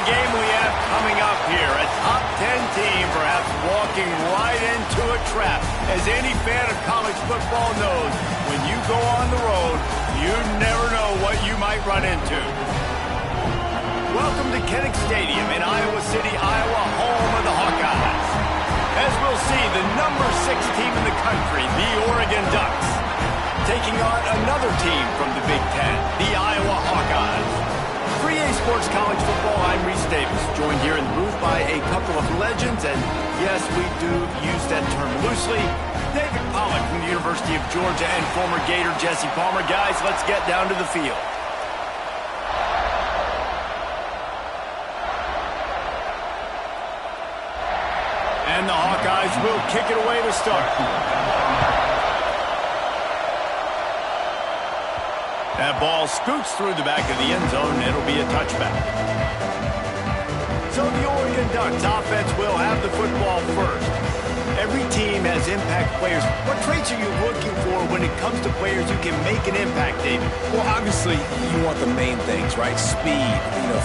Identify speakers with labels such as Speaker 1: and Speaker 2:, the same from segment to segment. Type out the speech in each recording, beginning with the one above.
Speaker 1: the game we have coming up here. A top 10 team perhaps walking right into a trap. As any fan of college football knows, when you go on the road, you never know what you might run into. Welcome to Kinnick Stadium in Iowa City, Iowa, home of the Hawkeyes. As we'll see, the number 6 team in the country, the Oregon Ducks, taking on another team from the Big Ten, the Iowa Hawkeyes. 3A Sports College Football, I'm Reese Davis, joined here in the booth by a couple of legends, and yes, we do use that term loosely. David Pollack from the University of Georgia and former Gator Jesse Palmer. Guys, let's get down to the field. And the Hawkeyes will kick it away to start. That ball scoots through the back of the end zone, and it'll be a touchback. So the Oregon Ducks offense will have the football first. Every team has impact players. What traits are you looking for when it comes to players who can make an impact, David?
Speaker 2: Well, obviously, you want the main things, right? Speed,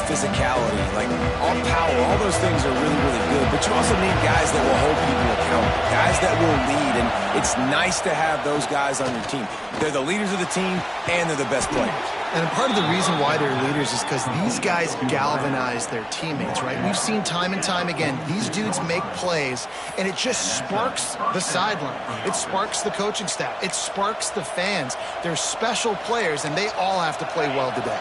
Speaker 2: physicality, like all power, all those things are really, really good. But you also need guys that will hold people accountable, guys that will lead, and it's nice to have those guys on your team. They're the leaders of the team, and they're the best players.
Speaker 3: And part of the reason why they're leaders is because these guys galvanize their teammates, right? We've seen time and time again, these dudes make plays, and it just sparks the sideline. It sparks the coaching staff. It sparks the fans. They're special players, and they all have to play well today.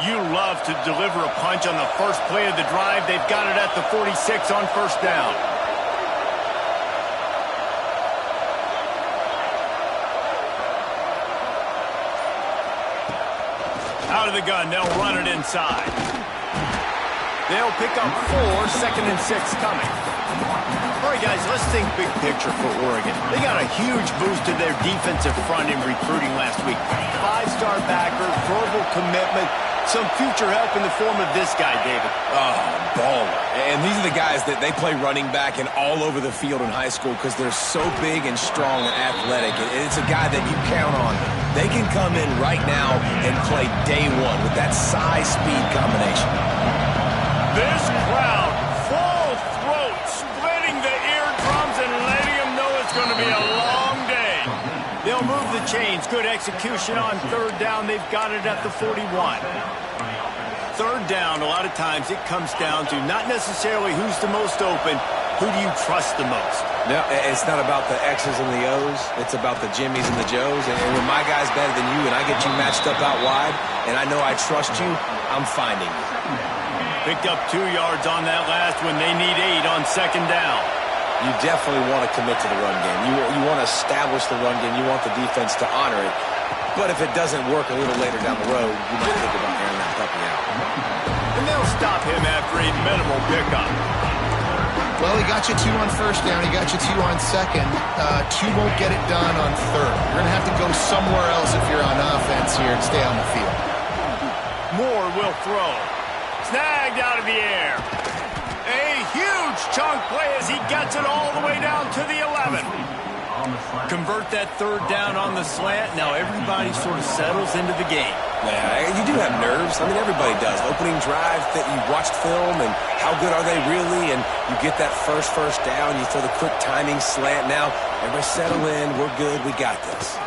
Speaker 1: You love to deliver a punch on the first play of the drive. They've got it at the 46 on first down. Out of the gun, they'll run it inside. They'll pick up 4, 2nd and 6 coming. All right, guys, let's think big picture for Oregon. They got a huge boost to their defensive front in recruiting last week. 5-star backer, verbal commitment, some future help in the form of this guy, David.
Speaker 2: Oh, baller. And these are the guys that they play running back and all over the field in high school because they're so big and strong and athletic. It's a guy that you count on. They can come in right now and play day one with that size-speed combination.
Speaker 1: This crowd, full throat, splitting the eardrums and letting them know it's going to be a long day. They'll move the chains. Good execution on third down. They've got it at the 41. Third down, a lot of times it comes down to not necessarily who's the most open, who do you trust the most?
Speaker 2: No, it's not about the X's and the O's. It's about the Jimmies and the Joes. And when my guy's better than you and I get you matched up out wide and I know I trust you, I'm finding you.
Speaker 1: Picked up 2 yards on that last one. They need 8 on second down.
Speaker 2: You definitely want to commit to the run game. You want to establish the run game. You want the defense to honor it. But if it doesn't work a little later down the road, you might think about airing that puppy out.
Speaker 1: And they'll stop him after a minimal pickup.
Speaker 3: Well, he got you 2 on first down. He got you 2 on second. 2 won't get it done on third. You're going to have to go somewhere else if you're on offense here and stay on the field.
Speaker 1: Moore will throw. Snagged out of the air. A huge chunk play as he gets it all the way down to the 11. Convert that third down on the slant. Now everybody sort of settles into the game.
Speaker 2: Yeah, you do have nerves. I mean, everybody does. Opening drive that you watched film and how good are they really? And you get that first down. You throw the quick timing slant. Now everybody settle in. We're good. We got this.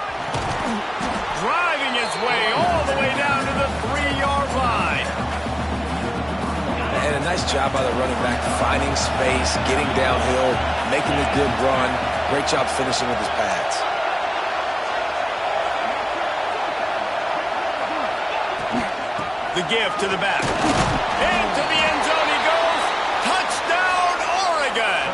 Speaker 1: Driving his way all the way down to the 3-yard line.
Speaker 2: And a nice job by the running back, finding space, getting downhill, making a good run. Great job finishing with his pads.
Speaker 1: The give to the back. Into the end zone he goes. Touchdown, Oregon.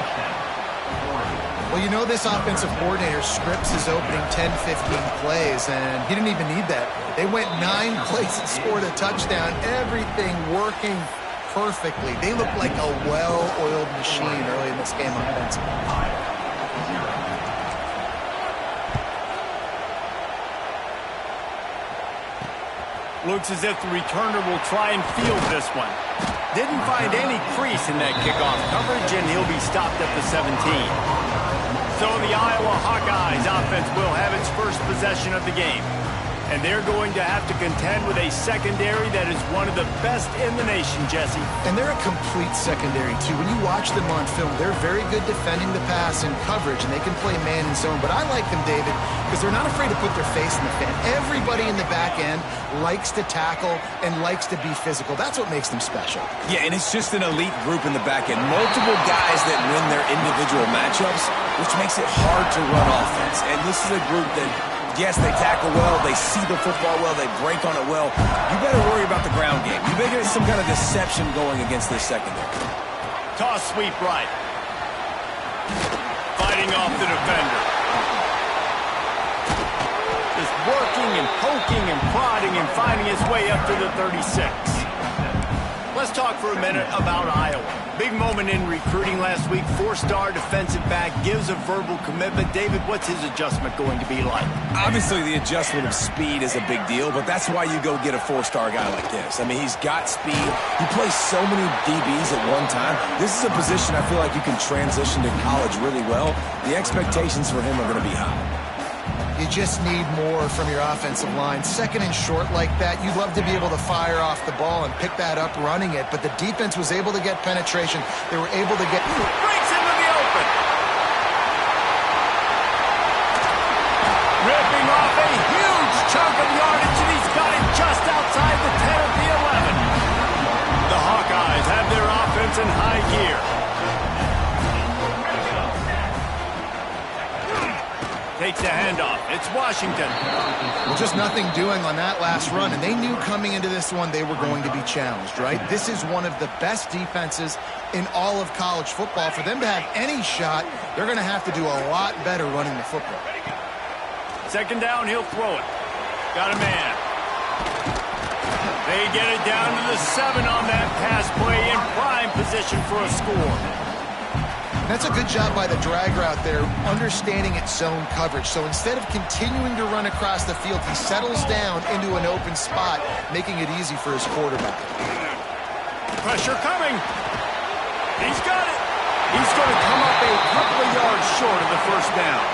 Speaker 3: Well, you know this offensive coordinator scripts his opening 10, 15 plays, and he didn't even need that. They went 9 plays and scored a touchdown. Everything working perfectly. They look like a well-oiled machine early in this game offensively.
Speaker 1: Looks as if the returner will try and field this one. Didn't find any crease in that kickoff coverage, and he'll be stopped at the 17. So the Iowa Hawkeyes offense will have its first possession of the game. And they're going to have to contend with a secondary that is one of the best in the nation, Jesse.
Speaker 3: And they're a complete secondary, too. When you watch them on film, they're very good defending the pass and coverage, and they can play man and zone. But I like them, David, because they're not afraid to put their face in the fan. Everybody in the back end likes to tackle and likes to be physical. That's what makes them special.
Speaker 2: Yeah, and it's just an elite group in the back end. Multiple guys that win their individual matchups, which makes it hard to run offense. And this is a group that, yes, they tackle well, they see the football well, they break on it well. You better worry about the ground game. You better get some kind of deception going against this secondary.
Speaker 1: Toss sweep right. Fighting off the defender. Just working and poking and prodding and finding his way up to the 36. Let's talk for a minute about Iowa. Big moment in recruiting last week. Four-star defensive back gives a verbal commitment. David, what's his adjustment going to be like?
Speaker 2: Obviously, the adjustment of speed is a big deal, but that's why you go get a four-star guy like this. I mean, he's got speed. He plays so many DBs at one time. This is a position I feel like you can transition to college really well. The expectations for him are going to be high.
Speaker 3: You just need more from your offensive line. Second and short like that, you'd love to be able to fire off the ball and pick that up running it, but the defense was able to get penetration. They were able to get...
Speaker 1: Breaks into the open. Ripping off a huge chunk of yardage, and he's got it just outside the 10 of the 11. The Hawkeyes have their offense in high gear. Takes the handoff. It's Washington.
Speaker 3: Well, just nothing doing on that last run, and they knew coming into this one they were going to be challenged, right? This is one of the best defenses in all of college football. For them to have any shot, they're going to have to do a lot better running the football.
Speaker 1: Second down, he'll throw it. Got a man. They get it down to the 7 on that pass play in prime position for a score.
Speaker 3: That's a good job by the drag route there, understanding its zone coverage. So instead of continuing to run across the field, he settles down into an open spot, making it easy for his quarterback.
Speaker 1: Pressure coming. He's got it. He's going to come up a couple of yards short of the first down.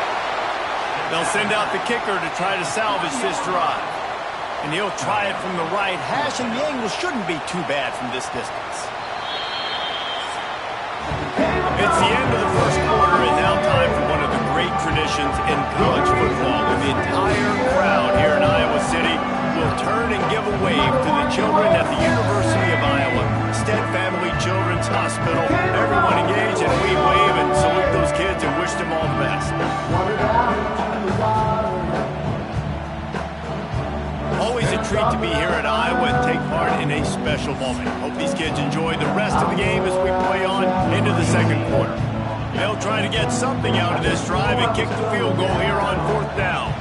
Speaker 1: They'll send out the kicker to try to salvage this drive. And he'll try it from the right hash, and the angle shouldn't be too bad from this distance. It's the end of the first quarter, and now time for one of the great traditions in college football. When the entire crowd here in Iowa City will turn and give a wave to the children at the University of Iowa, Stead Family Children's Hospital. Everyone engaged, and we wave and salute those kids and wish them all the best. Always a treat to be here at Iowa and take part in a special moment. Hope these kids enjoy the rest of the game as we play on into the second quarter. They'll try to get something out of this drive and kick the field goal here on fourth down.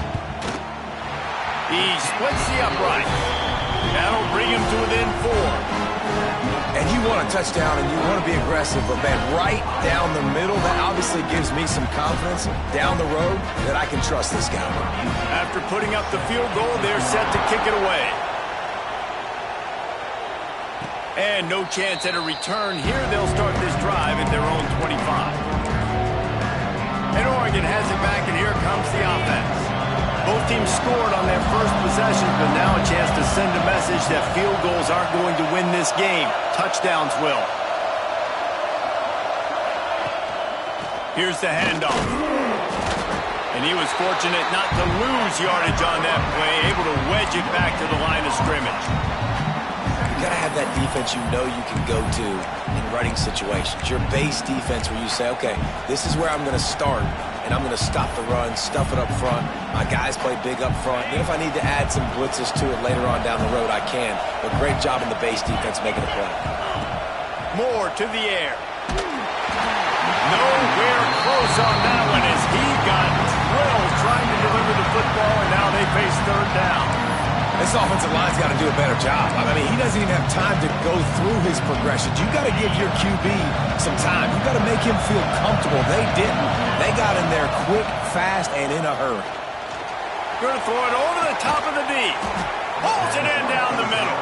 Speaker 1: He splits the upright. That'll bring him to within 4.
Speaker 2: And you want a touchdown and you want to be aggressive, but man, right down the middle, that obviously gives me some confidence down the road that I can trust this guy.
Speaker 1: After putting up the field goal, they're set to kick it away. And no chance at a return here. They'll start this drive at their own 25. And Oregon has it back, and here comes the offense. Both teams scored on their first possession, but now a chance to send a message that field goals aren't going to win this game. Touchdowns will. Here's the handoff. And he was fortunate not to lose yardage on that play, able to wedge it back to the line of scrimmage.
Speaker 2: You got to have that defense you know you can go to in running situations. Your base defense where you say, okay, this is where I'm going to start, and I'm going to stop the run, stuff it up front. My guys play big up front. Then if I need to add some blitzes to it later on down the road, I can. But great job in the base defense making a play.
Speaker 1: More to the air. Nowhere close on that one as he got drilled trying to deliver the football, and now they face third down.
Speaker 2: This offensive line's got to do a better job. I mean, he doesn't even have time to go through his progressions. You got to give your QB some time. You got to make him feel comfortable. They didn't. They got in there quick, fast, and in a hurry.
Speaker 1: Going to throw it over the top of the D. Pulls it in down the middle.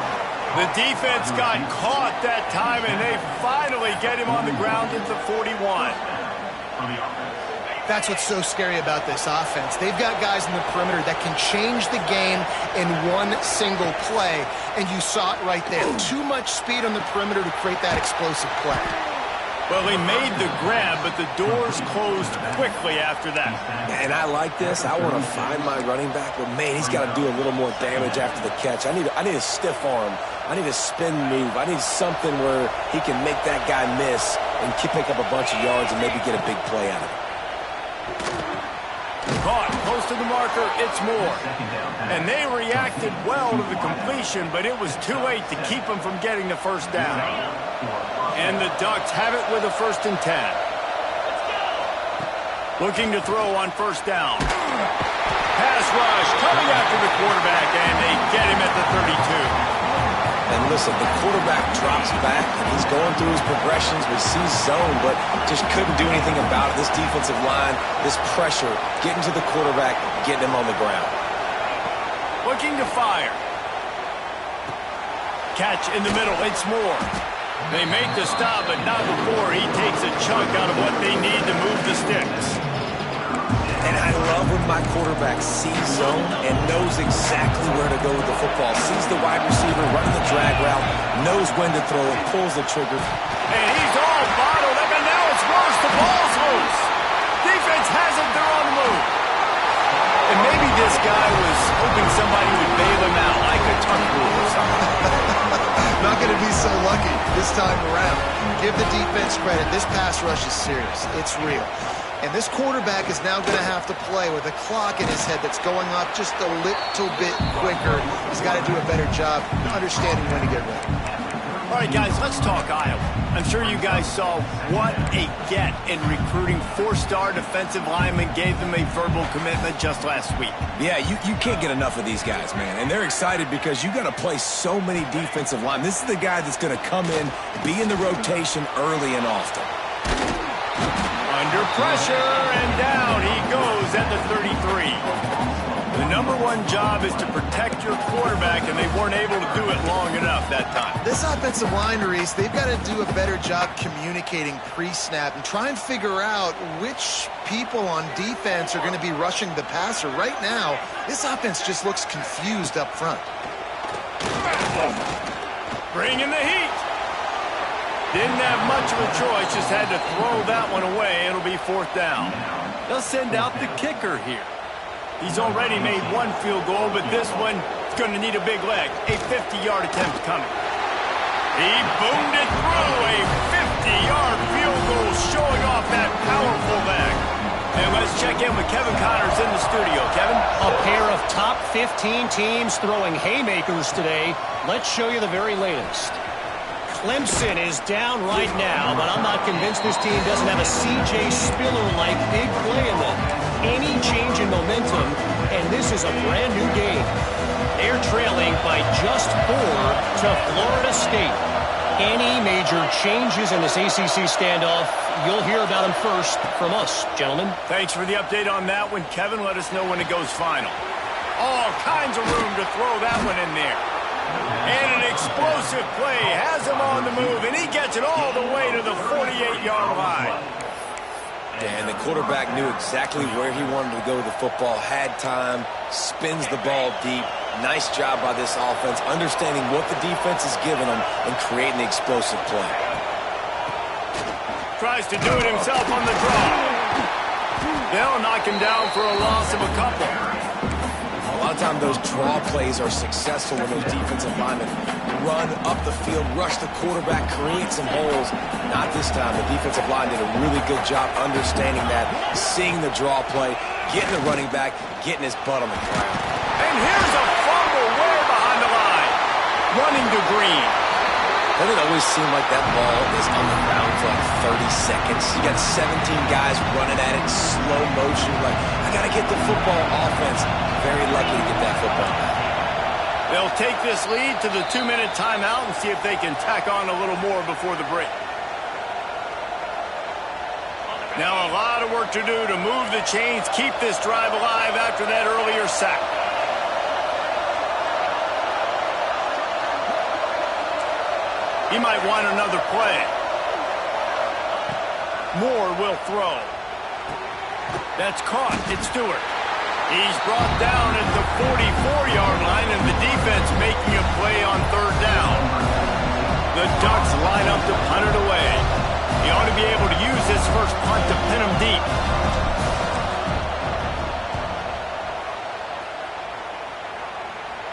Speaker 1: The defense got caught that time, and they finally get him on the ground at the 41.
Speaker 3: That's what's so scary about this offense. They've got guys in the perimeter that can change the game in one single play, and you saw it right there. Too much speed on the perimeter to create that explosive play.
Speaker 1: Well, he made the grab, but the doors closed quickly after that.
Speaker 2: And I like this. I want to find my running back, but, man, he's got to do a little more damage after the catch. I need a stiff arm. I need a spin move. I need something where he can make that guy miss and pick up a bunch of yards and maybe get a big play out of it.
Speaker 1: Caught close to the marker, it's Moore. And they reacted well to the completion, but it was too late to keep them from getting the first down. And the Ducks have it with a 1st and 10. Looking to throw on 1st down. Pass rush coming after the quarterback, and they get him at the 32.
Speaker 2: And listen, the quarterback drops back, and he's going through his progressions with C zone, but just couldn't do anything about it. This defensive line, this pressure, getting to the quarterback, getting him on the ground.
Speaker 1: Looking to fire. Catch in the middle, it's Moore. They make the stop, but not before he takes a chunk out of what they need to move the sticks.
Speaker 2: And I love when my quarterback sees zone and knows exactly where to go with the football. Sees the wide receiver running the drag route, knows when to throw it, pulls the trigger.
Speaker 1: And he's all bottled up, and now it's worse. The ball's loose. Defense has it. They're on the move. And maybe this guy was hoping somebody would bail him out, like a tuck rule or something.
Speaker 3: Not going to be so lucky this time around. Give the defense credit. This pass rush is serious. It's real. And this quarterback is now going to have to play with a clock in his head that's going up just a little bit quicker. He's got to do a better job understanding when to get ready.
Speaker 1: All right, guys, let's talk Iowa. I'm sure you guys saw what a get in recruiting 4-star defensive linemen, gave them a verbal commitment just last week.
Speaker 2: Yeah, you can't get enough of these guys, man. And they're excited because you got to play so many defensive linemen. This is the guy that's going to come in, be in the rotation early and often.
Speaker 1: Under pressure, and down he goes at the 33. The number one job is to protect your quarterback, and they weren't able to do it long enough that time.
Speaker 3: This offensive line, Reese, they've got to do a better job communicating pre-snap and try and figure out which people on defense are going to be rushing the passer. Right now, this offense just looks confused up front.
Speaker 1: Bringing the heat. Didn't have much of a choice, just had to throw that one away. It'll be 4th down. They'll send out the kicker here. He's already made one field goal, but this one is going to need a big leg. A 50-yard attempt coming. He boomed it through. A 50-yard field goal showing off that powerful leg. And let's check in with Kevin Connors in the studio. Kevin?
Speaker 4: A pair of top 15 teams throwing haymakers today. Let's show you the very latest. Clemson is down right now, but I'm not convinced this team doesn't have a C.J. Spiller-like big play in them. Any change in momentum, and this is a brand-new game. They're trailing by just 4 to Florida State. Any major changes in this ACC standoff, you'll hear about them first from us, gentlemen.
Speaker 1: Thanks for the update on that one, Kevin. Let us know when it goes final. All kinds of room to throw that one in there. And an explosive play has him on the move, and he gets it all the way to the 48-yard line.
Speaker 2: And the quarterback knew exactly where he wanted to go with the football, had time, spins the ball deep. Nice job by this offense, understanding what the defense is giving them and creating the explosive play.
Speaker 1: Tries to do it himself on the draw. They'll knock him down for a loss of a couple.
Speaker 2: A lot of times those draw plays are successful when those defensive linemen run up the field, rush the quarterback, create some holes. Not this time. The defensive line did a really good job understanding that, seeing the draw play, getting the running back, getting his butt on the ground.
Speaker 1: And here's a fumble way behind the line. Running to Green.
Speaker 2: Doesn't it always seem like that ball is on the ground for like 30 seconds? You got 17 guys running at it, slow motion. Like, I got to get the football. Offense very lucky to get that football back.
Speaker 1: They'll take this lead to the 2-minute timeout and see if they can tack on a little more before the break. Now a lot of work to do to move the chains, keep this drive alive after that earlier sack. He might want another play. Moore will throw. That's caught. It's Stewart. He's brought down at the 44-yard line, and the defense making a play on third down. The Ducks line up to punt it away. He ought to be able to use this first punt to pin him deep.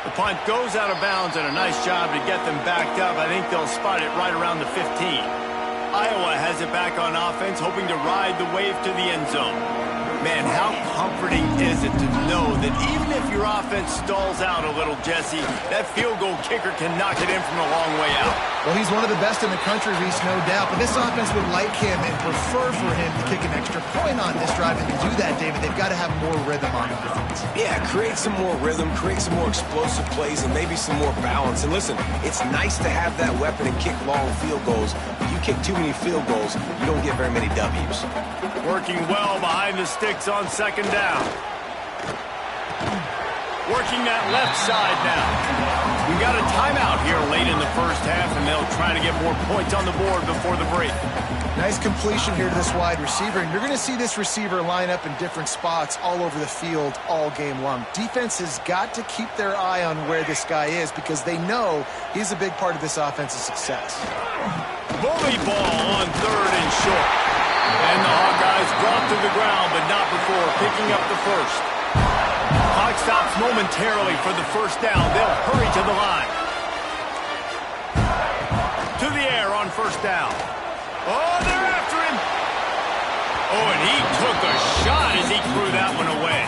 Speaker 1: The punt goes out of bounds, and a nice job to get them backed up. I think they'll spot it right around the 15. Iowa has it back on offense, hoping to ride the wave to the end zone. Man, how comforting is it to know that even if your offense stalls out a little, Jesse, that field goal kicker can knock it in from a long way out.
Speaker 3: Well, he's one of the best in the country, Reese, no doubt. But this offense would like him and prefer for him to kick an extra point on this drive. And to do that, David, they've got to have more rhythm on offense.
Speaker 2: Yeah, create some more rhythm, create some more explosive plays, and maybe some more balance. And listen, it's nice to have that weapon and kick long field goals. If you kick too many field goals, you don't get very many W's.
Speaker 1: Working well behind the sticks on second down. Working that left side now. We got a timeout here late in the first half, and they'll try to get more points on the board before the break.
Speaker 3: Nice completion here to this wide receiver, and you're going to see this receiver line up in different spots all over the field all game long. Defense has got to keep their eye on where this guy is because they know he's a big part of this offense's success.
Speaker 1: Bully ball on third and short. And the Hawkeyes drop to the ground, but not before picking up the first. Clock stops momentarily for the first down. They'll hurry to the line. To the air on first down. Oh, they're after him. Oh, and he took a shot as he threw that one away.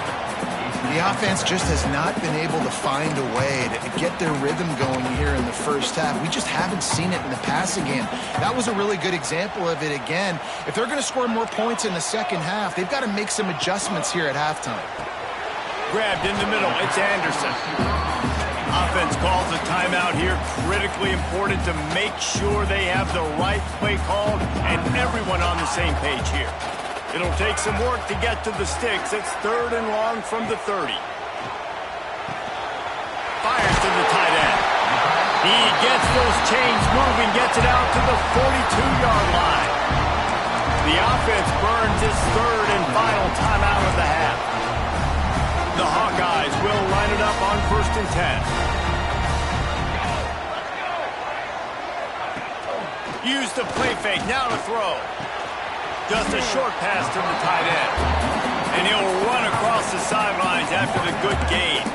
Speaker 3: The offense just has not been able to find a way to get their rhythm going here in the first half. We just haven't seen it in the passing game. That was a really good example of it again. If they're going to score more points in the second half, they've got to make some adjustments here at halftime.
Speaker 1: Grabbed in the middle. It's Anderson. Offense calls a timeout here. Critically important to make sure they have the right play called and everyone on the same page here. It'll take some work to get to the sticks. It's third and long from the 30. Fires to the tight end. He gets those chains moving, gets it out to the 42-yard line. The offense burns his third and final timeout of the half. The Hawkeyes will line it up on first and 10. Use the play fake, now to throw. Just a short pass to the tight end. And he'll run across the sidelines after the good gain.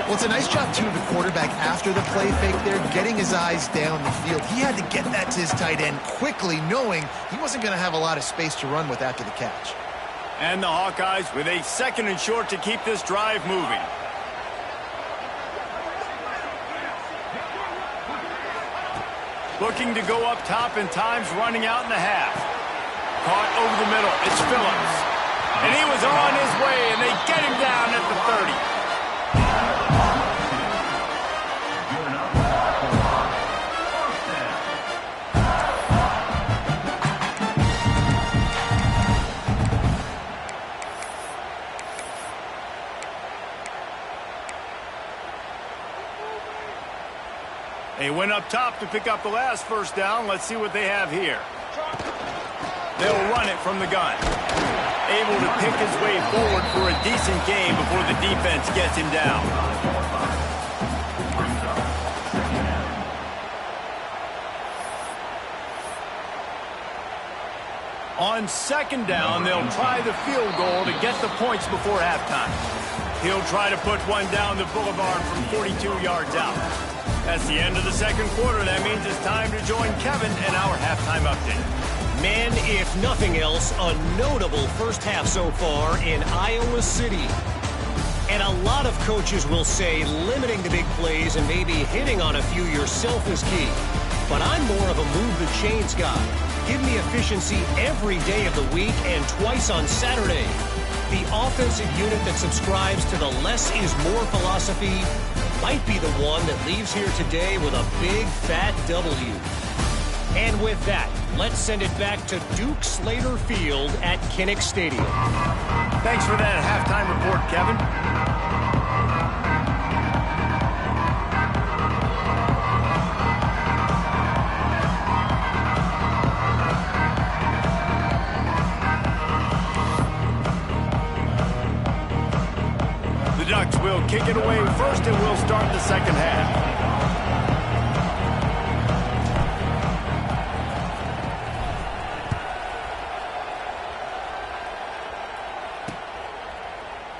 Speaker 3: Well, it's a nice job, too, of the quarterback after the play fake there, getting his eyes down the field. He had to get that to his tight end quickly, knowing he wasn't going to have a lot of space to run with after the catch.
Speaker 1: And the Hawkeyes with a second and short to keep this drive moving. Looking to go up top, and time's running out in the half. Caught over the middle. It's Phillips. And he was on his way, and they get him down at the 30. They went up top to pick up the last first down. Let's see what they have here. They'll run it from the gun. Able to pick his way forward for a decent gain before the defense gets him down. On second down, they'll try the field goal to get the points before halftime. He'll try to put one down the boulevard from 42 yards out. That's the end of the second quarter. That means it's time to join Kevin and our halftime update.
Speaker 4: Man, if nothing else, a notable first half so far in Iowa City. And a lot of coaches will say limiting the big plays and maybe hitting on a few yourself is key. But I'm more of a move the chains guy. Give me efficiency every day of the week and twice on Saturday. The offensive unit that subscribes to the less is more philosophy might be the one that leaves here today with a big fat W. And with that, let's send it back to Duke Slater Field at Kinnick Stadium.
Speaker 1: Thanks for that halftime report, Kevin. Ducks will kick it away first, and we'll start the second half.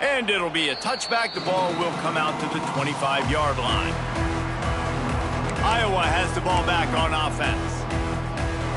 Speaker 1: And it'll be a touchback. The ball will come out to the 25-yard line. Iowa has the ball back on offense.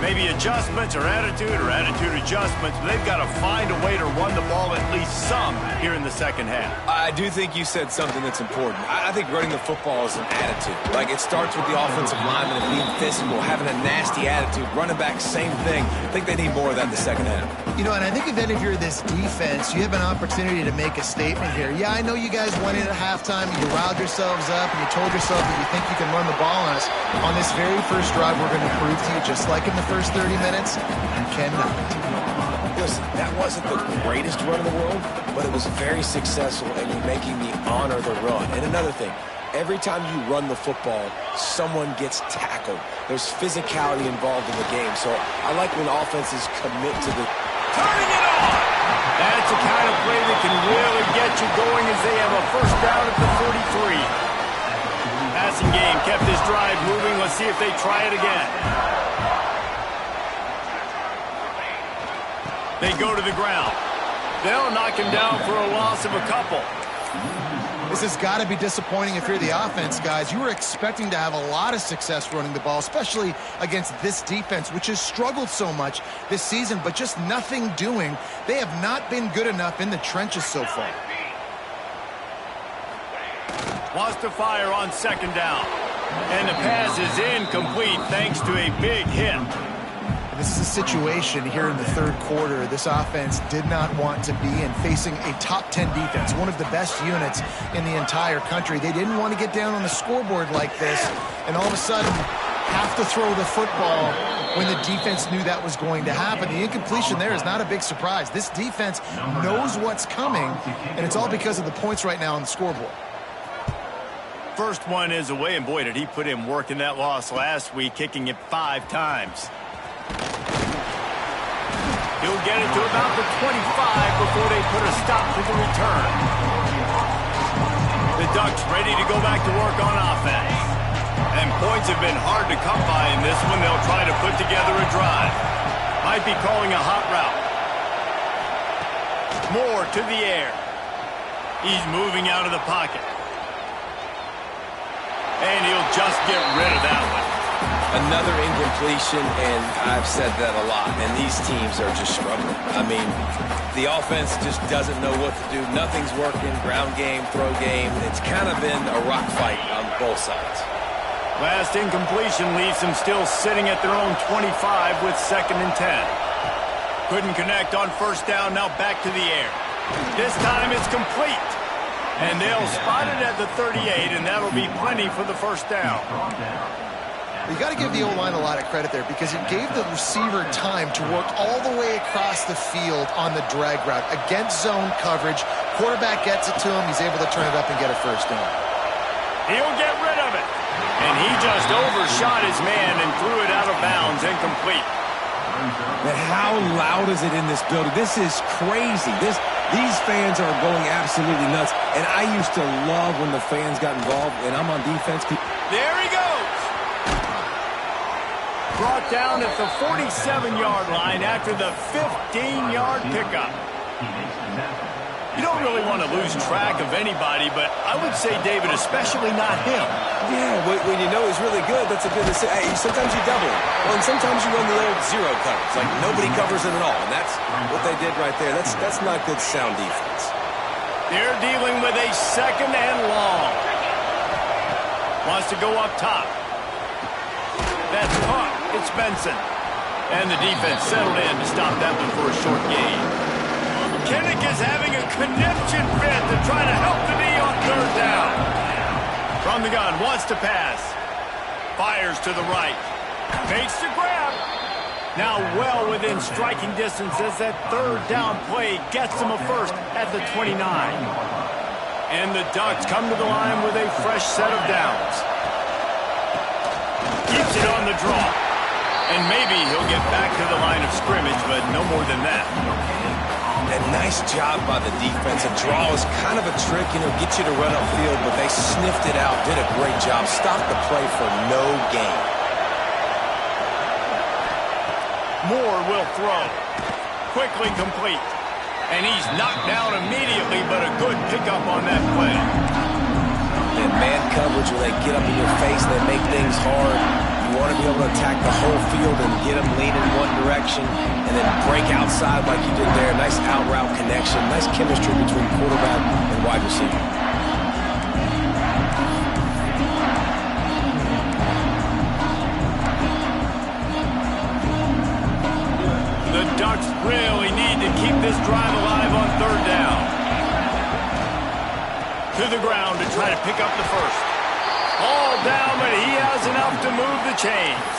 Speaker 1: Maybe adjustments or attitude adjustments, but they've got to find a way to run the ball at least some here in the second half.
Speaker 2: I do think you said something that's important. I think running the football is an attitude. Like, it starts with the offensive lineman and being physical, having a nasty attitude. Running back, same thing. I think they need more of that in the second half.
Speaker 3: You know, and I think if you're this defense, you have an opportunity to make a statement here. Yeah, I know you guys went in at halftime, you riled yourselves up, and you told yourself that you think you can run the ball on us. On this very first drive, we're going to prove to you, just like in the first 30 minutes, you cannot.
Speaker 2: Listen, that wasn't the greatest run in the world, but it was very successful, and you're making me honor the run. And another thing, every time you run the football, someone gets tackled. There's physicality involved in the game, so I like when offenses commit to the...
Speaker 1: Turning it on! That's the kind of play that can really get you going as they have a first down at the 43. Passing game kept this drive moving. Let's see if they try it again. They go to the ground. They'll knock him down for a loss of a couple.
Speaker 3: This has got to be disappointing if you're the offense, guys. You were expecting to have a lot of success running the ball, especially against this defense, which has struggled so much this season, but just nothing doing. They have not been good enough in the trenches so far.
Speaker 1: Wants to fire on second down. And the pass is incomplete thanks to a big hit.
Speaker 3: This is a situation here in the third quarter this offense did not want to be in, facing a top 10 defense, one of the best units in the entire country. They didn't want to get down on the scoreboard like this and all of a sudden have to throw the football when the defense knew that was going to happen. The incompletion there is not a big surprise. This defense knows what's coming, and it's all because of the points right now on the scoreboard.
Speaker 1: First one is away, and boy, did he put in work in that loss last week, kicking it 5 times. He'll get it to about the 25 before they put a stop to the return. The Ducks ready to go back to work on offense. And points have been hard to come by in this one. They'll try to put together a drive. Might be calling a hot route. Moore to the air. He's moving out of the pocket. And he'll just get rid of that one.
Speaker 2: Another incompletion, and I've said that a lot, and these teams are just struggling. I mean, the offense just doesn't know what to do. Nothing's working, ground game, throw game. It's kind of been a rock fight on both sides.
Speaker 1: Last incompletion leaves them still sitting at their own 25 with 2nd and 10. Couldn't connect on first down, now back to the air. This time it's complete. And they'll spot it at the 38, and that'll be plenty for the first down.
Speaker 3: You got to give the O-line a lot of credit there because it gave the receiver time to work all the way across the field on the drag route against zone coverage. Quarterback gets it to him. He's able to turn it up and get a first down.
Speaker 1: He'll get rid of it. And he just overshot his man and threw it out of bounds, incomplete.
Speaker 2: Man, how loud is it in this building? This is crazy. These fans are going absolutely nuts. And I used to love when the fans got involved, and I'm on defense.
Speaker 1: There he goes. Brought down at the 47-yard line after the 15-yard pickup. You don't really want to lose track of anybody, but I would say, David, especially not him.
Speaker 2: Yeah, when you know he's really good, that's a good... Hey, sometimes you double him. Well, and sometimes you run the old zero coverage. Like, nobody covers him at all, and that's what they did right there. That's not good sound defense.
Speaker 1: They're dealing with a 2nd and long. Wants to go up top. That's caught. It's Benson. And the defense settled in to stop that one for a short gain. Kinnick is having a conniption fit to try to help the knee on 3rd down. From the gun, wants to pass. Fires to the right. Makes the grab. Now well within striking distance as that 3rd down play gets them a first at the 29. And the Ducks come to the line with a fresh set of downs. Keeps it on the draw. And maybe he'll get back to the line of scrimmage, but no more than that.
Speaker 2: And nice job by the defense. A draw is kind of a trick, get you to run upfield, but they sniffed it out, did a great job, stopped the play for no gain.
Speaker 1: Moore will throw. Quickly complete. And he's knocked down immediately, but a good pickup on that play.
Speaker 2: And man coverage, where they get up in your face, they make things hard. You want to be able to attack the whole field and get them leaning one direction and then break outside like you did there. Nice out route connection. Nice chemistry between quarterback and wide receiver.
Speaker 1: The Ducks really need to keep this drive alive on third down. To the ground to try to pick up the first. All down, but he has enough to move the chains.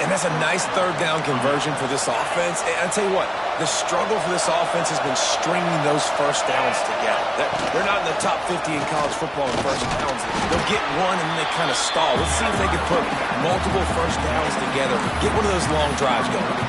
Speaker 2: And that's a nice third down conversion for this offense. And I'll tell you what, the struggle for this offense has been stringing those first downs together. They're not in the top 50 in college football in first downs. They'll get one and then they kind of stall. Let's see if they can put multiple first downs together, get one of those long drives going.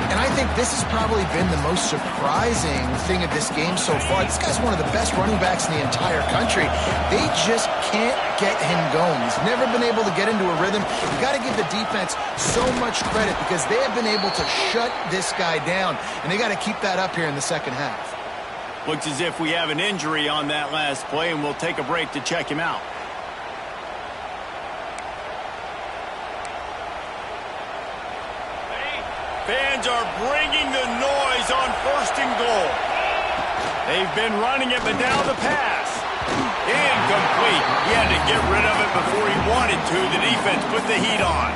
Speaker 3: And I think this has probably been the most surprising thing of this game so far. This guy's one of the best running backs in the entire country. They just can't get him going. He's never been able to get into a rhythm. You got to give the defense so much credit because they have been able to shut this guy down, and they got to keep that up here in the second half.
Speaker 1: Looks as if we have an injury on that last play, and we'll take a break to check him out. Fans are bringing the noise on first and goal. They've been running it, but now the pass. Incomplete. He had to get rid of it before he wanted to. The defense put the heat on.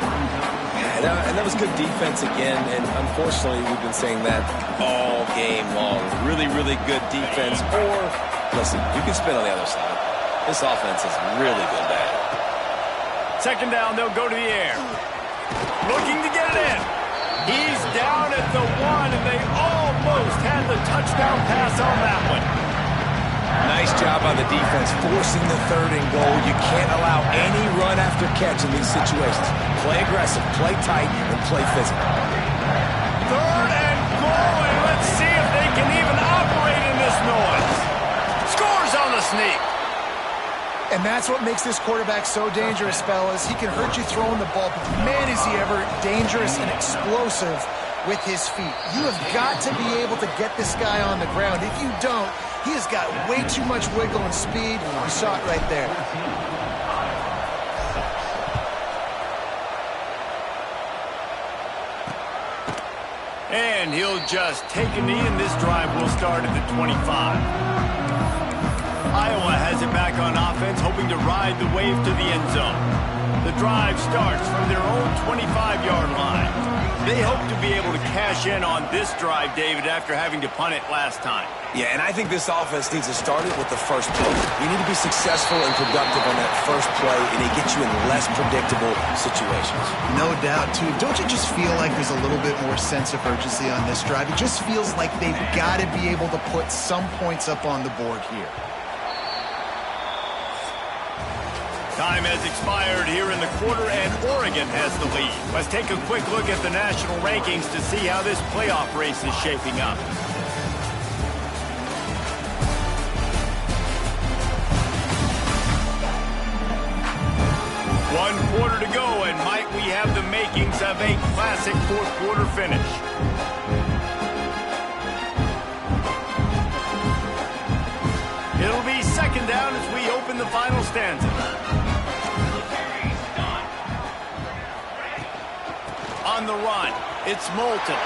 Speaker 2: And that was good defense again, and unfortunately we've been saying that all game long. Really, really good defense. Or, listen, you can spin on the other side. This offense has really been bad.
Speaker 1: Second down, they'll go to the air. Looking to get it in. He's down at the one, and they almost had the touchdown pass on that one.
Speaker 2: Nice job by the defense, forcing the third and goal. You can't allow any run after catch in these situations. Play aggressive, play tight, and play physical.
Speaker 1: Third and goal, and let's see if they can even operate in this noise. Scores on the sneak.
Speaker 3: And that's what makes this quarterback so dangerous, fellas. He can hurt you throwing the ball, but man, is he ever dangerous and explosive with his feet. You have got to be able to get this guy on the ground. If you don't, he has got way too much wiggle and speed. You saw it right there.
Speaker 1: And he'll just take a knee, and this drive will start at the 25. Iowa has it back on offense, hoping to ride the wave to the end zone. The drive starts from their own 25-yard line. They hope to be able to cash in on this drive, David, after having to punt it last time.
Speaker 2: Yeah, and I think this offense needs to start it with the first play. You need to be successful and productive on that first play, and it gets you in less predictable situations.
Speaker 3: No doubt, too. Don't you just feel like there's a little bit more sense of urgency on this drive? It just feels like they've got to be able to put some points up on the board here.
Speaker 1: Time has expired here in the quarter, and Oregon has the lead. Let's take a quick look at the national rankings to see how this playoff race is shaping up. One quarter to go, and might we have the makings of a classic fourth-quarter finish. It'll be second down as we open the final stanza. On the run, it's Moulton.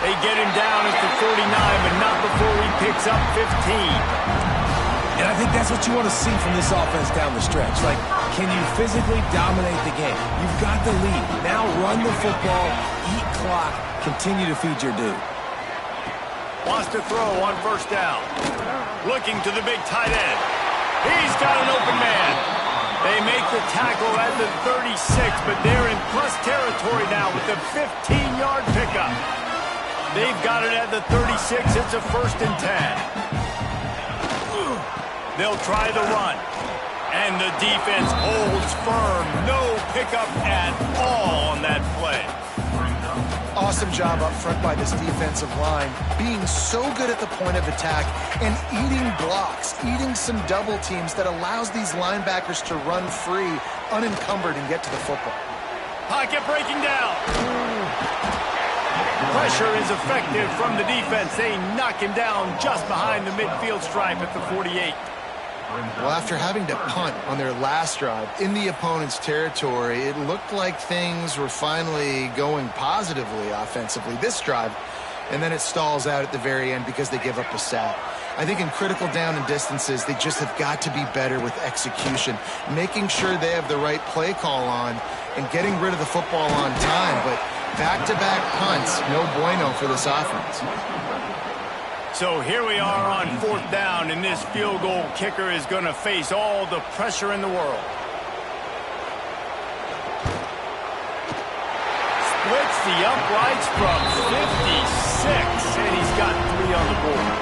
Speaker 1: They get him down at the 49, but not before he picks up 15.
Speaker 2: And I think that's what you want to see from this offense down the stretch. Like, can you physically dominate the game? You've got the lead. Now run the football, eat clock, continue to feed your dude.
Speaker 1: Wants to throw on first down. Looking to the big tight end. He's got an open man. They make the tackle at the 36, but they're in plus territory now with the 15-yard pickup. They've got it at the 36. It's a 1st and 10. They'll try the run. And the defense holds firm. No pickup at all on that play.
Speaker 3: awesome job up front by this defensive line, being so good at the point of attack and eating blocks, eating some double teams that allows these linebackers to run free, unencumbered, and get to the football.
Speaker 1: Pocket breaking down. Pressure is effective from the defense. They knock him down just behind the midfield stripe at the 48.
Speaker 3: Well, after having to punt on their last drive in the opponent's territory, it looked like things were finally going positively offensively this drive, and then it stalls out at the very end because they give up a sack. I think in critical down and distances, they just have got to be better with execution, making sure they have the right play call on and getting rid of the football on time. But back-to-back punts, no bueno for this offense.
Speaker 1: So here we are on 4th down, and this field goal kicker is going to face all the pressure in the world. Splits the uprights from 56, and he's got 3 on the board.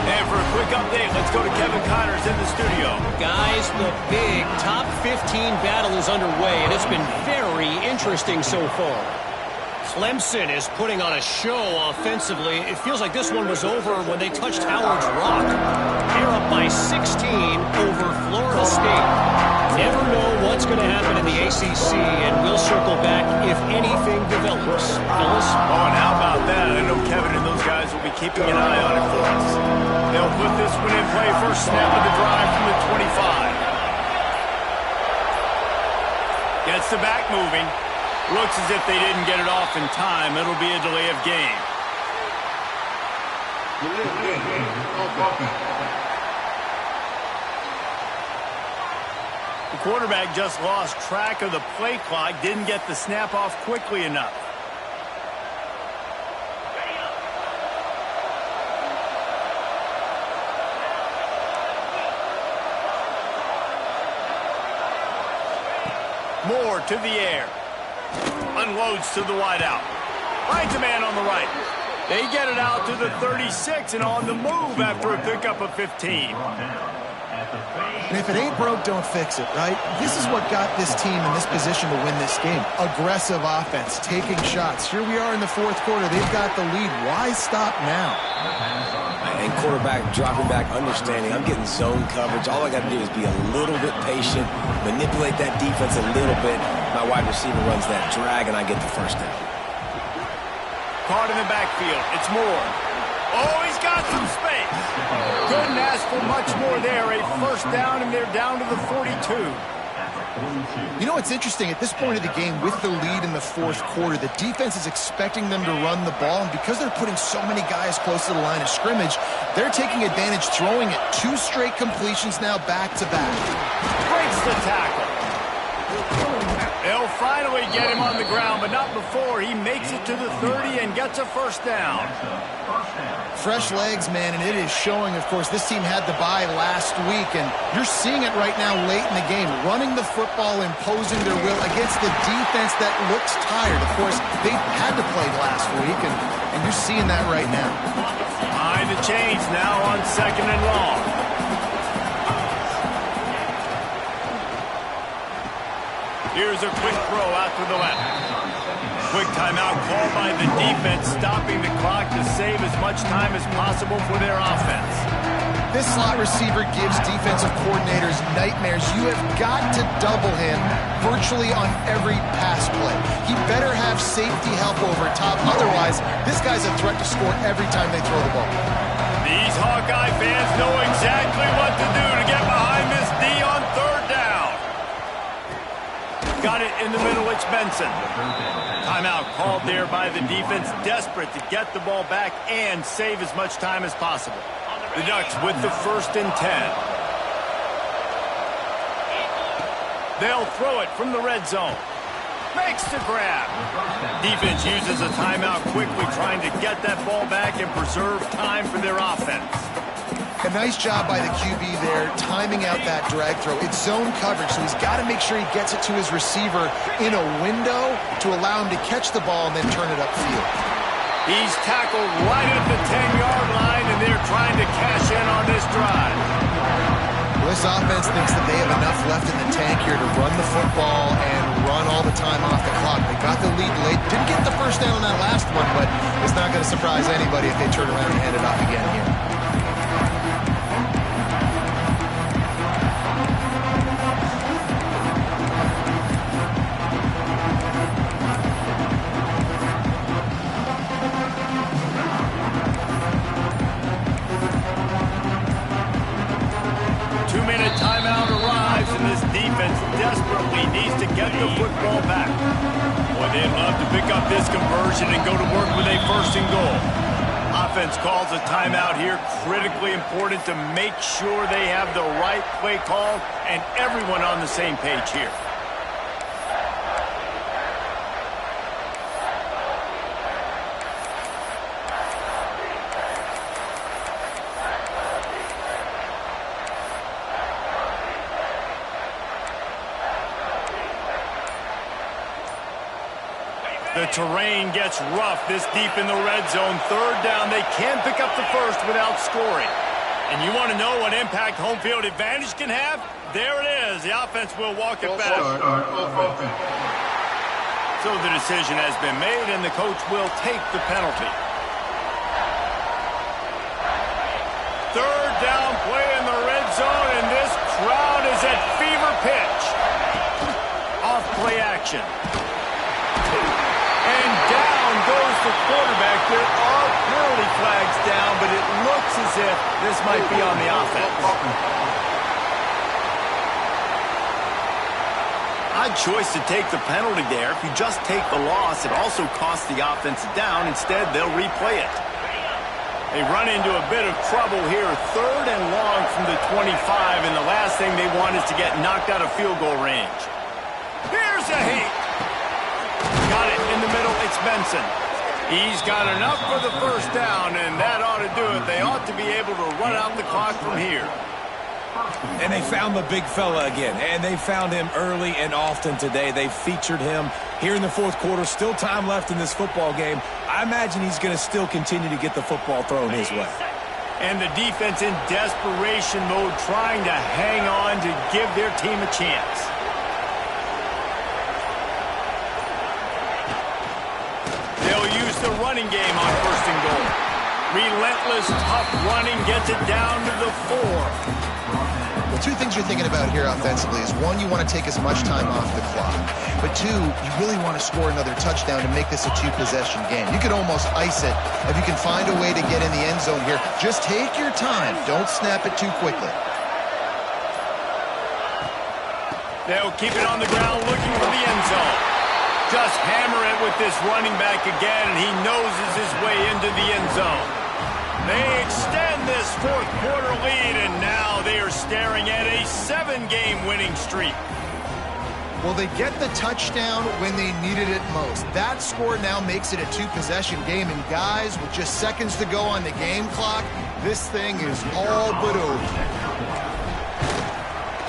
Speaker 1: And for a quick update, let's go to Kevin Connors in the studio.
Speaker 4: Guys, the big top 15 battle is underway, and it's been very interesting so far. Clemson is putting on a show offensively. It feels like this one was over when they touched Howard's Rock. They're up by 16 over Florida State. Never know what's going to happen in the ACC, and we'll circle back if anything develops. Phyllis?
Speaker 1: Oh, and how about that? I know Kevin and those guys will be keeping an eye on it for us. They'll put this one in play. First snap of the drive from the 25. Gets the back moving. Looks as if they didn't get it off in time. It'll be a delay of game. The quarterback just lost track of the play clock, didn't get the snap off quickly enough. Moore to the air. Unloads to the wideout. Finds a man on the right. They get it out to the 36 and on the move after a pickup of 15.
Speaker 3: And if it ain't broke, don't fix it, right? This is what got this team in this position to win this game. Aggressive offense, taking shots. Here we are in the 4th quarter. They've got the lead. Why stop now?
Speaker 2: And quarterback dropping back, understanding I'm getting zone coverage. All I got to do is be a little bit patient, manipulate that defense a little bit. My wide receiver runs that drag, and I get the first down.
Speaker 1: Caught in the backfield. It's Moore. Oh, he's got some space. Couldn't ask for much more there. A first down, and they're down to the 42.
Speaker 3: You know, it's interesting. At this point of the game, with the lead in the 4th quarter, the defense is expecting them to run the ball. And because they're putting so many guys close to the line of scrimmage, they're taking advantage, throwing it. 2 straight completions now back-to-back.
Speaker 1: Breaks the tackle. They'll finally get him on the ground, but not before he makes it to the 30 and gets a first down.
Speaker 3: Fresh legs, man, and it is showing. Of course, this team had the bye last week, and you're seeing it right now late in the game. Running the football, imposing their will against the defense that looks tired. Of course, they had to play last week, and you're seeing that right now.
Speaker 1: Behind the chains now on 2nd and long. Here's a quick throw out to the left. Quick timeout called by the defense, stopping the clock to save as much time as possible for their offense.
Speaker 3: This slot receiver gives defensive coordinators nightmares. You have got to double him virtually on every pass play. He better have safety help over top. Otherwise, this guy's a threat to score every time they throw the ball.
Speaker 1: These Hawkeye fans know exactly what to do to get behind this D on 3rd down. Got it in the middle, it's Benson. Timeout called there by the defense, desperate to get the ball back and save as much time as possible. The Ducks with the 1st and 10. They'll throw it from the red zone. Makes the grab. Defense uses a timeout quickly, trying to get that ball back and preserve time for their offense.
Speaker 3: A nice job by the QB there, timing out that drag throw. It's zone coverage, so he's got to make sure he gets it to his receiver in a window to allow him to catch the ball and then turn it upfield.
Speaker 1: He's tackled right at the 10-yard line, and they're trying to cash in on this drive.
Speaker 3: Well, this This offense thinks that they have enough left in the tank here to run the football and run all the time off the clock. They got the lead late. Didn't get the first down on that last one, but it's not going to surprise anybody if they turn around and hand it off again here.
Speaker 1: 2-minute timeout arrives, and this defense desperately needs to get the football back. Boy, they'd love to pick up this conversion and go to work with a first and goal. Offense calls a timeout here, critically important to make sure they have the right play call and everyone on the same page here. The terrain gets rough this deep in the red zone. Third down, they can pick up the first without scoring. And you want to know what impact home field advantage can have? There it is. The offense will walk it back. So the decision has been made, and the coach will take the penalty. Third down play in the red zone, and this crowd is at fever pitch. Off play action. And down goes the quarterback. There are penalty flags down, but it looks as if this might be on the offense. Odd choice to take the penalty there. If you just take the loss, it also costs the offense down. Instead, they'll replay it. They run into a bit of trouble here. Third and long from the 25, and the last thing they want is to get knocked out of field goal range. Here's a hit. Got it in the middle. It's Benson. He's got enough for the first down, and that ought to do it. They ought to be able to run out the clock from here.
Speaker 2: And they found the big fella again, and they found him early and often today. They featured him here in the fourth quarter. Still time left in this football game. I imagine he's going to still continue to get the football thrown his way.
Speaker 1: And the defense in desperation mode, trying to hang on to give their team a chance. They'll use the running game on first and goal. Relentless, tough running gets it down to the 4.
Speaker 3: Well, two things you're thinking about here offensively is, one, you want to take as much time off the clock. But two, you really want to score another touchdown to make this a two-possession game. You could almost ice it if you can find a way to get in the end zone here. Just take your time. Don't snap it too quickly.
Speaker 1: They'll keep it on the ground looking for the end zone. Just hammer it with this running back again, and he noses his way into the end zone. They extend this fourth quarter lead, and now they are staring at a 7-game winning streak.
Speaker 3: Well, they get the touchdown when they needed it most. That score now makes it a two-possession game, and guys, with just seconds to go on the game clock, this thing is all but over.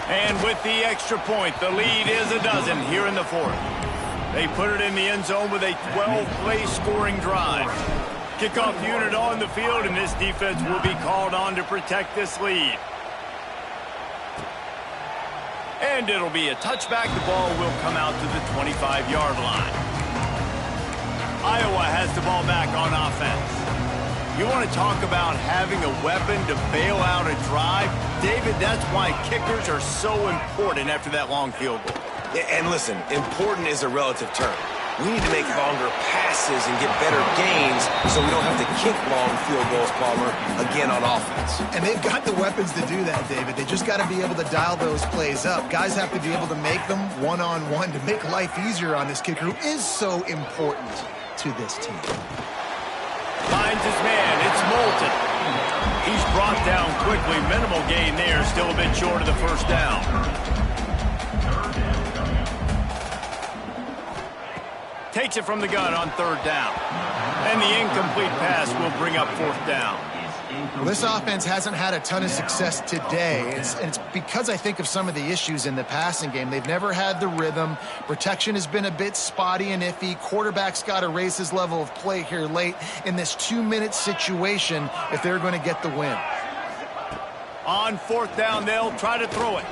Speaker 1: And with the extra point, the lead is a dozen here in the fourth. They put it in the end zone with a 12-play scoring drive. Kickoff unit on the field, and this defense will be called on to protect this lead. And it'll be a touchback. The ball will come out to the 25-yard line. Iowa has the ball back on offense. You want to talk about having a weapon to bail out a drive? David, that's why kickers are so important after that long field goal.
Speaker 2: And listen, important is a relative term. We need to make longer passes and get better gains so we don't have to kick long field goals, Palmer, again on offense.
Speaker 3: And they've got the weapons to do that, David. They just got to be able to dial those plays up. Guys have to be able to make them one-on-one to make life easier on this kicker, who is so important to this team.
Speaker 1: Finds his man. It's Moulton. He's brought down quickly. Minimal gain there. Still a bit short of the first down. Takes it from the gun on third down. And the incomplete pass will bring up fourth down.
Speaker 3: Well, this offense hasn't had a ton of success today. It's because I think of some of the issues in the passing game. They've never had the rhythm. Protection has been a bit spotty and iffy. Quarterback's got to raise his level of play here late in this 2-minute situation if they're going to get the win.
Speaker 1: On fourth down, they'll try to throw it.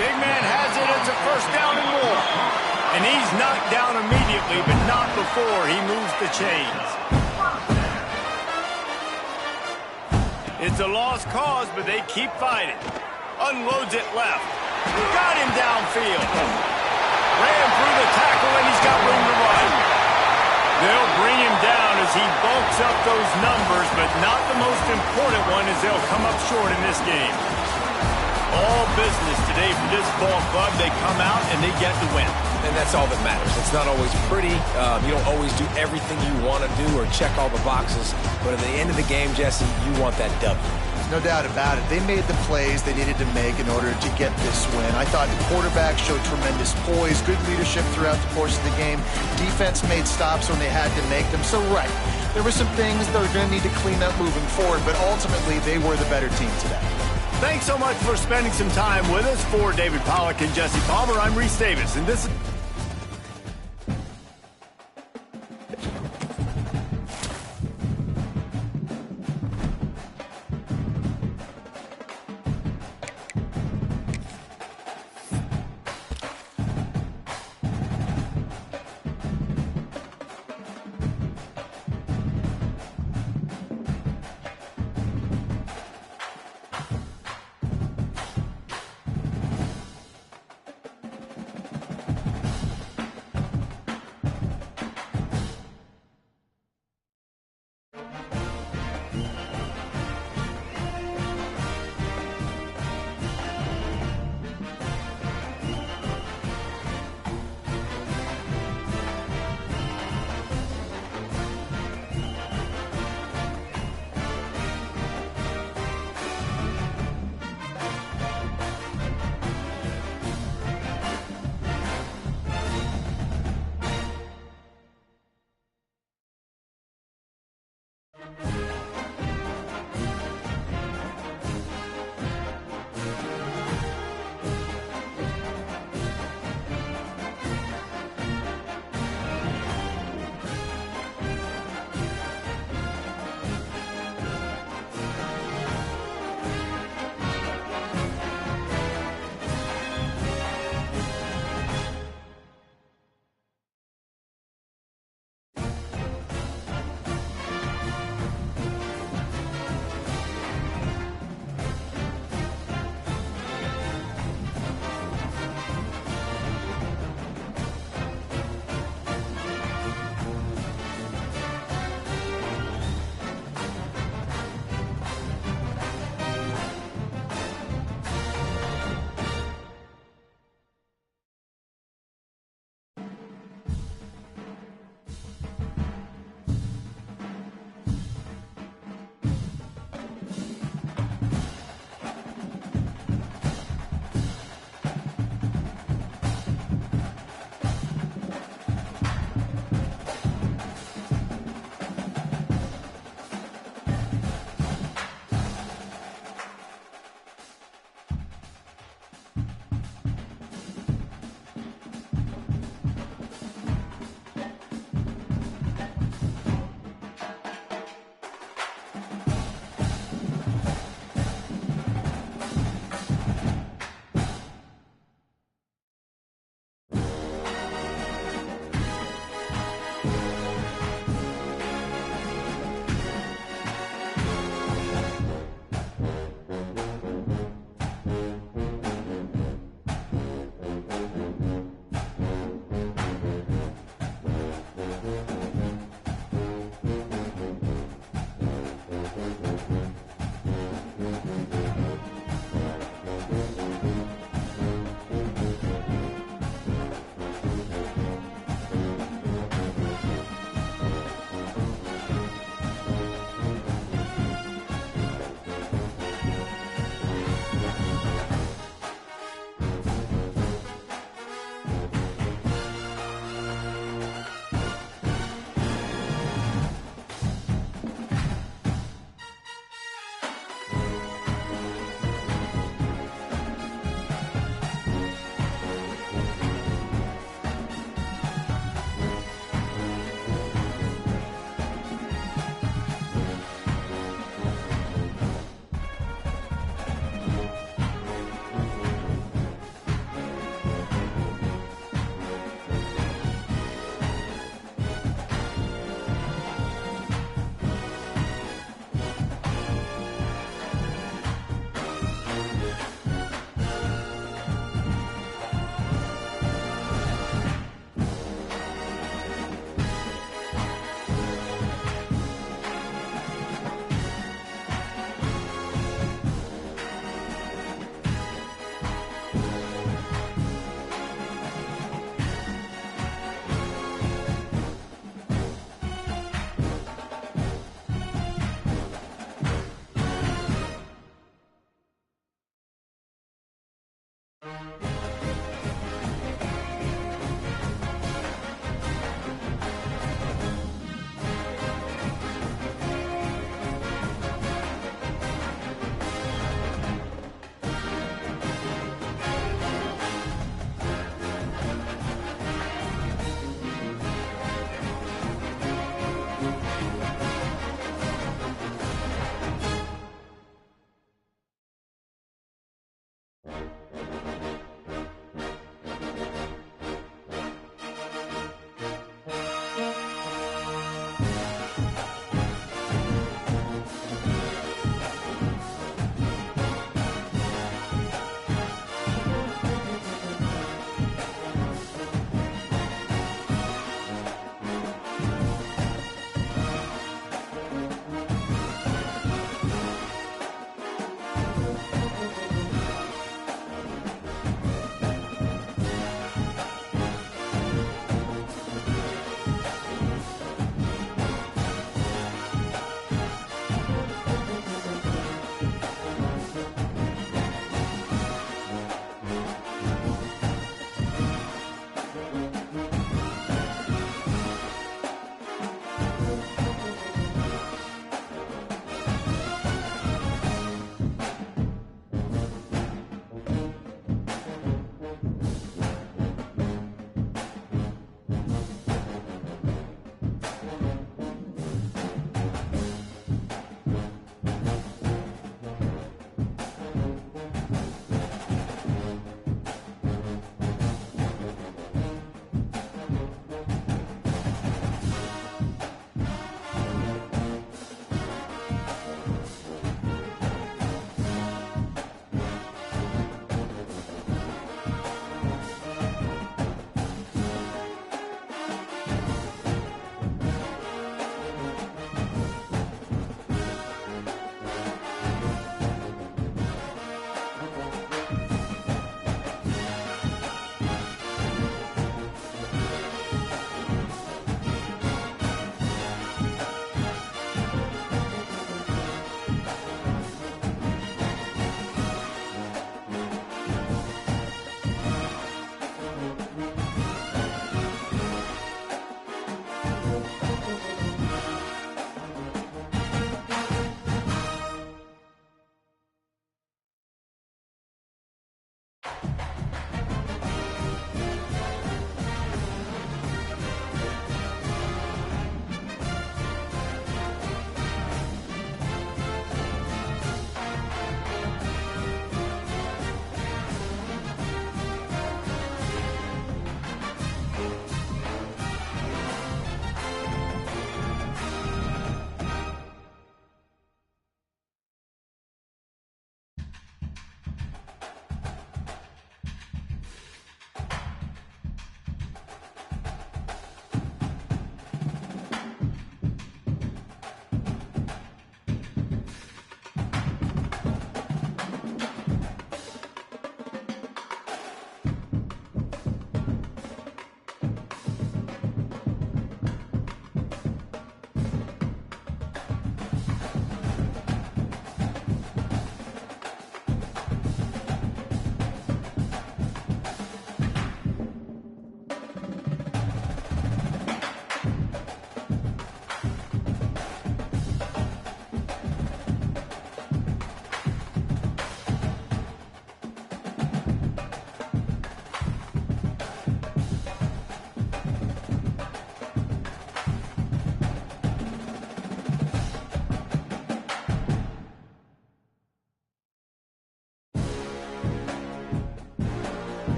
Speaker 1: Big man has it. It's a first down and more. And he's knocked down immediately, but not before he moves the chains. It's a lost cause, but they keep fighting. Unloads it left. Got him downfield. Ran through the tackle, and he's got room to run. They'll bring him down as he bulks up those numbers, but not the most important one as they'll come up short in this game. All business today for this ball club. They come out and they get the win.
Speaker 2: And that's all that matters. It's not always pretty. You don't always do everything you want to do or check all the boxes. But at the end of the game, Jesse, you want that W.
Speaker 3: No doubt about it. They made the plays they needed to make in order to get this win. I thought the quarterback showed tremendous poise, good leadership throughout the course of the game. Defense made stops when they had to make them. So, right, there were some things that are going to need to clean up moving forward, but ultimately they were the better team today.
Speaker 1: Thanks so much for spending some time with us. For David Pollack and Jesse Palmer, I'm Reese Davis, and this is...